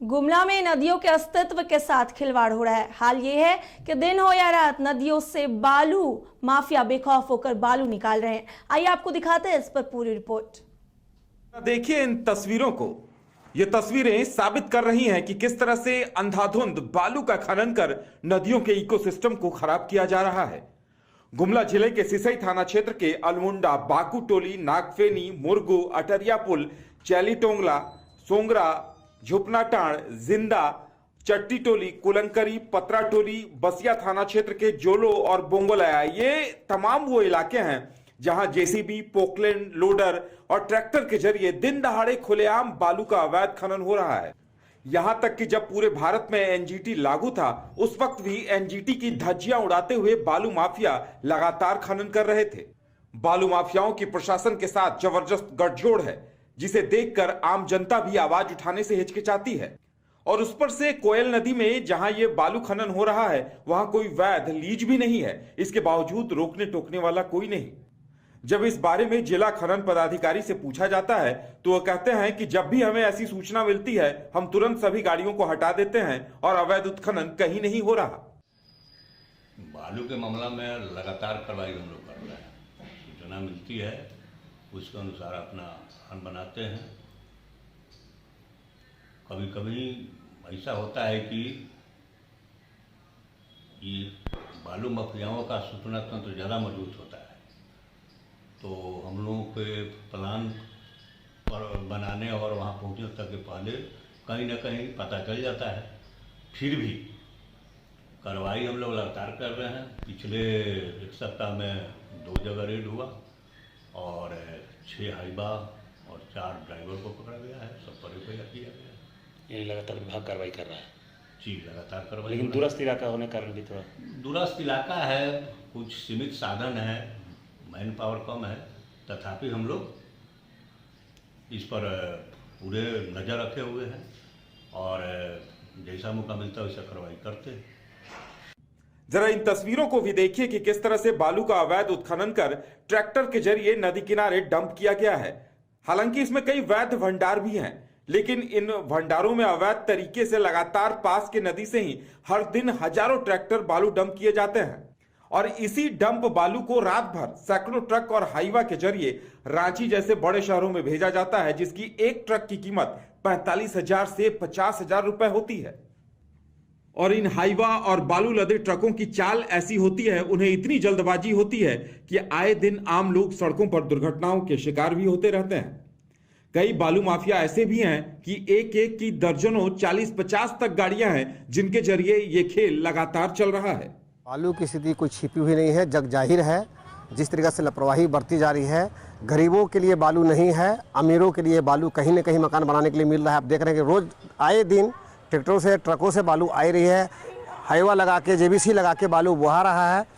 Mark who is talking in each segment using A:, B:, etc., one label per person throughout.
A: गुमला में नदियों के अस्तित्व के साथ खिलवाड़ हो रहा है। हाल ये है कि दिन हो या रात नदियों से बालू माफिया बेखौफ होकर बालू निकाल रहे हैं। आइए आपको दिखाते हैं इस पर पूरी रिपोर्ट।
B: देखिए इन तस्वीरों को। ये तस्वीरें साबित कर रही हैं कि किस तरह से अंधाधुंध बालू का खनन कर नदियों के इकोसिस्टम को खराब किया जा रहा है। गुमला जिले के सिसई थाना क्षेत्र के अलमुंडा, बाकू टोली, नागफेनी, मुरगू, अटरिया पुल, चैलीटोंगला, सोंगरा, झुपनाटाण, जिंदा, चट्टी टोली, कुलंकरी, पतरा टोली, बसिया थाना क्षेत्र के जोलो और बोंगोलया, ये तमाम वो इलाके हैं जहां जेसीबी, पोकलैंड, लोडर और ट्रैक्टर के जरिए दिन दहाड़े खुलेआम बालू का अवैध खनन हो रहा है। यहां तक कि जब पूरे भारत में एनजीटी लागू था, उस वक्त भी एनजीटी की धज्जियां उड़ाते हुए बालू माफिया लगातार खनन कर रहे थे। बालू माफियाओं की प्रशासन के साथ जबरदस्त गठजोड़ है, जिसे देखकर आम जनता भी आवाज उठाने से हिचकिचाती है। और उस पर से कोयल नदी में जहां ये बालू खनन हो रहा है, वहां कोई वैध लीज भी नहीं है। इसके बावजूद रोकने टोकने वाला कोई नहीं। जब इस बारे में जिला खनन पदाधिकारी से पूछा जाता है तो वह कहते हैं कि जब भी हमें ऐसी सूचना मिलती है, हम तुरंत सभी गाड़ियों को हटा देते हैं और अवैध उत्खनन कहीं नहीं हो रहा।
C: बालू के मामला में लगातार कार्रवाई हम लोग कर रहे हैं। सूचना मिलती है, उसके अनुसार अपना प्लान बनाते हैं। कभी कभी ऐसा होता है कि ये बालू माफियाओं का सूचना तंत्र ज़्यादा मजबूत होता है, तो हम लोगों के प्लान पर बनाने और वहाँ पहुँचने तक के पहले कहीं ना कहीं पता चल जाता है। फिर भी कार्रवाई हम लोग लगातार कर रहे हैं। पिछले एक सप्ताह में 2 जगह रेड हुआ और 6 हाइबा और 4 ड्राइवर को पकड़ा गया है। सब पर रुपया किया गया है।
D: यानी लगातार विभाग कार्रवाई कर रहा है।
C: जी, लगातार कार्रवाई।
D: लेकिन दूरस्थ इलाका होने के कारण भी थोड़ा
C: दूरस्थ इलाका है, कुछ सीमित साधन है, मैन पावर कम है, तथापि हम लोग इस पर पूरे नज़र रखे हुए हैं और जैसा मौका मिलता है वैसा कार्रवाई करते हैं।
B: जरा इन तस्वीरों को भी देखिए कि किस तरह से बालू का अवैध उत्खनन कर ट्रैक्टर के जरिए नदी किनारे डंप किया गया है। हालांकि इसमें कई वैध भंडार भी हैं, लेकिन इन भंडारों में अवैध तरीके से लगातार पास के नदी से ही हर दिन हजारों ट्रैक्टर बालू डंप किए जाते हैं और इसी डंप बालू को रात भर सैकड़ों ट्रक और हाईवा के जरिए रांची जैसे बड़े शहरों में भेजा जाता है, जिसकी एक ट्रक की कीमत 45,000 से 50,000 रुपए होती है। और इन हाईवा और बालू लदे ट्रकों की चाल ऐसी होती है, उन्हें इतनी जल्दबाजी होती है कि आए दिन आम लोग सड़कों पर दुर्घटनाओं के शिकार भी होते रहते हैं। कई बालू माफिया ऐसे भी हैं कि एक एक की दर्जनों 40-50 तक गाड़ियां हैं, जिनके जरिए ये खेल लगातार चल रहा है।
E: बालू की स्थिति कोई छिपी हुई नहीं है, जग जाहिर है। जिस तरीके से लापरवाही बढ़ती जा रही है, गरीबों के लिए बालू नहीं है, अमीरों के लिए बालू कहीं न कहीं मकान बनाने के लिए मिल रहा है। आप देख रहे हैं कि रोज आए दिन ट्रैक्टरों से, ट्रकों से बालू आ रही है। हाईवा लगा के, जेबीसी लगा के बालू बहा रहा है।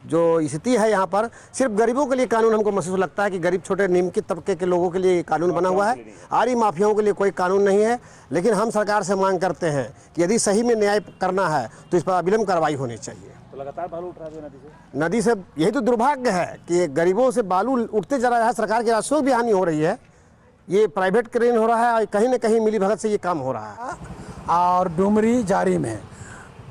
E: जो स्थिति है यहाँ पर, सिर्फ गरीबों के लिए कानून हमको महसूस लगता है कि गरीब छोटे निम्नलिखित तबके के लोगों के लिए कानून बना हुआ है। आरी माफियाओं के लिए कोई कानून नहीं है। लेकिन हम सरकार से मांग करते हैं कि यदि सही में न्याय करना है तो इस पर अविलंब कार्रवाई होनी चाहिए।
D: तो लगातार बालू उठ रहा है
E: नदी से। यही तो दुर्भाग्य है कि गरीबों से बालू उठते जा रहा है। सरकार के राजस्व भी हानि हो रही है। ये प्राइवेट क्रेन हो रहा है और कहीं न कहीं मिलीभगत से ये काम हो रहा है।
F: और डुमरी जारी में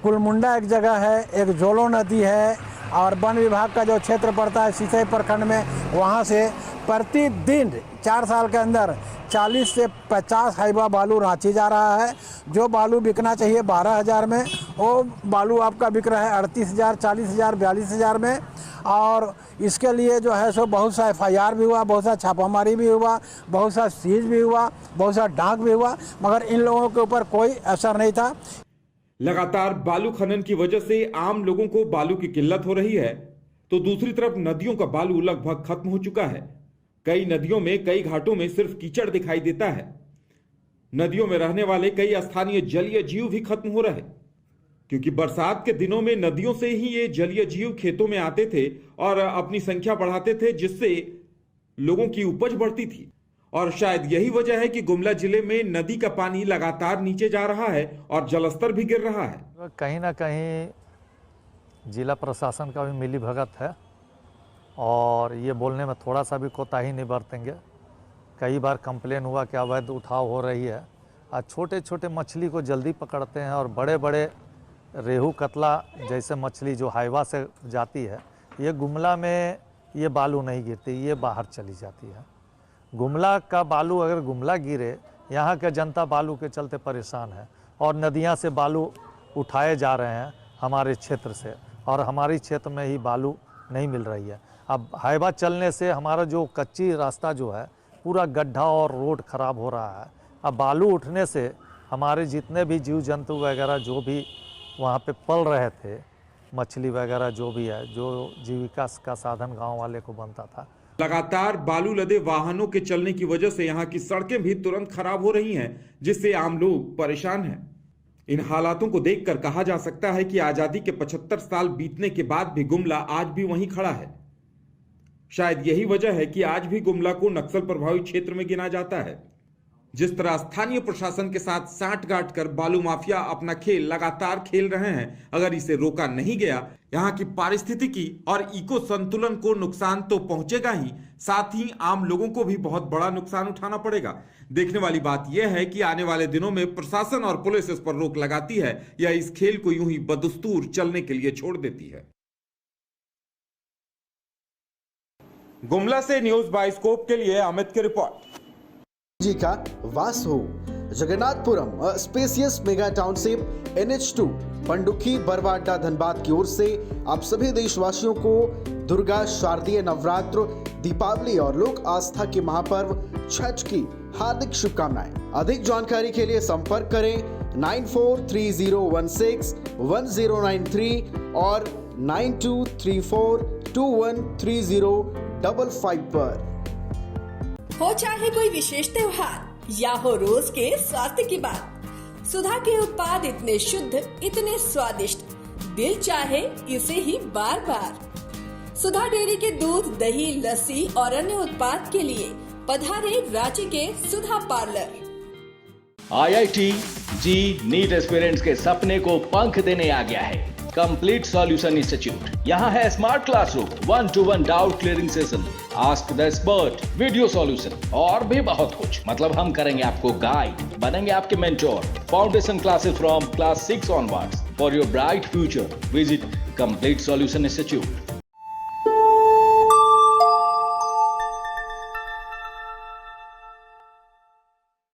F: कुलमुंडा एक जगह है, एक जोलो नदी है और वन विभाग का जो क्षेत्र पड़ता है सिसई प्रखंड में, वहाँ से प्रतिदिन 4 साल के अंदर 40 से 50 हाइबा बालू रांची जा रहा है। जो बालू बिकना चाहिए 12,000 में, वो बालू आपका बिक रहा है 38,000, 40,000, 42,000 में। और इसके लिए जो है सो बहुत सा FIR भी हुआ, बहुत सा छापामारी भी हुआ, बहुत सा सीज भी हुआ, बहुत सा डाक भी हुआ, मगर इन लोगों के ऊपर कोई असर नहीं था।
B: लगातार बालू खनन की वजह से आम लोगों को बालू की किल्लत हो रही है, तो दूसरी तरफ नदियों का बालू लगभग खत्म हो चुका है। कई नदियों में, कई घाटों में सिर्फ कीचड़ दिखाई देता है। नदियों में रहने वाले कई स्थानीय जलीय जीव भी खत्म हो रहे, क्योंकि बरसात के दिनों में नदियों से ही ये जलीय जीव खेतों में आते थे और अपनी संख्या बढ़ाते थे, जिससे लोगों की उपज बढ़ती थी। और शायद यही वजह है कि गुमला जिले में नदी का पानी लगातार नीचे जा रहा है और जलस्तर भी गिर रहा है।
G: कहीं ना कहीं जिला प्रशासन का भी मिलीभगत है और ये बोलने में थोड़ा सा भी कोताही नहीं बरतेंगे। कई बार कंप्लेन हुआ कि अवैध उठाव हो रही है, और छोटे छोटे मछली को जल्दी पकड़ते हैं और बड़े बड़े रेहू कतला जैसे मछली जो हाईवा से जाती है, ये गुमला में ये बालू नहीं गिरती, ये बाहर चली जाती है। गुमला का बालू अगर गुमला गिरे, यहाँ के जनता बालू के चलते परेशान है और नदियाँ से बालू उठाए जा रहे हैं हमारे क्षेत्र से, और हमारी क्षेत्र में ही बालू नहीं मिल रही है। अब हाईवा चलने से हमारा जो कच्ची रास्ता जो है पूरा गड्ढा और रोड ख़राब हो रहा है। अब बालू उठने से हमारे जितने भी जीव जंतु वगैरह जो भी वहाँ पे पल रहे थे, मछली वगैरह जो भी है, जो जीविका का साधन गांव वाले को बनता था।
B: लगातार बालू लदे वाहनों के चलने की वजह से यहाँ की सड़कें भी तुरंत खराब हो रही हैं, जिससे आम लोग परेशान हैं। इन हालातों को देखकर कहा जा सकता है कि आजादी के 75 साल बीतने के बाद भी गुमला आज भी वहीं खड़ा है। शायद यही वजह है कि आज भी गुमला को नक्सल प्रभावित क्षेत्र में गिना जाता है। जिस तरह स्थानीय प्रशासन के साथ सांठगांठ कर बालू माफिया अपना खेल लगातार खेल रहे हैं, अगर इसे रोका नहीं गया, यहाँ की पारिस्थितिकी और इको संतुलन को नुकसान तो पहुंचेगा ही, साथ ही आम लोगों को भी बहुत बड़ा नुकसान उठाना पड़ेगा। देखने वाली बात यह है कि आने वाले दिनों में प्रशासन और पुलिस इस पर रोक लगाती है या इस खेल को यूं ही बदस्तूर चलने के लिए छोड़ देती है। गुमला से न्यूज बाइस्कोप के लिए अमित की रिपोर्ट।
H: जी का वास हो Jagannathpuram spacious mega township NH2 Pandukhi Barwada Dhanbad की ओर से आप सभी देशवासियों को दुर्गा शारदीय नवरात्र, दीपावली और लोक आस्था के महापर्व छठ की हार्दिक शुभकामनाएं। अधिक जानकारी के लिए संपर्क करें 9430161093 और 9234213055 पर।
I: हो चाहे कोई विशेष त्योहार या हो रोज के स्वास्थ्य की बात, सुधा के उत्पाद इतने शुद्ध, इतने स्वादिष्ट, दिल चाहे इसे ही बार बार। सुधा डेयरी के दूध, दही, लस्सी और अन्य उत्पाद के लिए पधारे रांची के सुधा पार्लर।
J: IIT जी नीट एस्पिरेंट्स के सपने को पंख देने आ गया है कंप्लीट सॉल्यूशन इंस्टीट्यूट। यहाँ है smart classroom, 1-to-1 doubt clearing session, ask the expert, video solution और भी बहुत कुछ। मतलब हम करेंगे आपको गाइड, बनेंगे आपके mentor. Foundation classes from class 6 onwards for your bright future. Visit complete solution institute.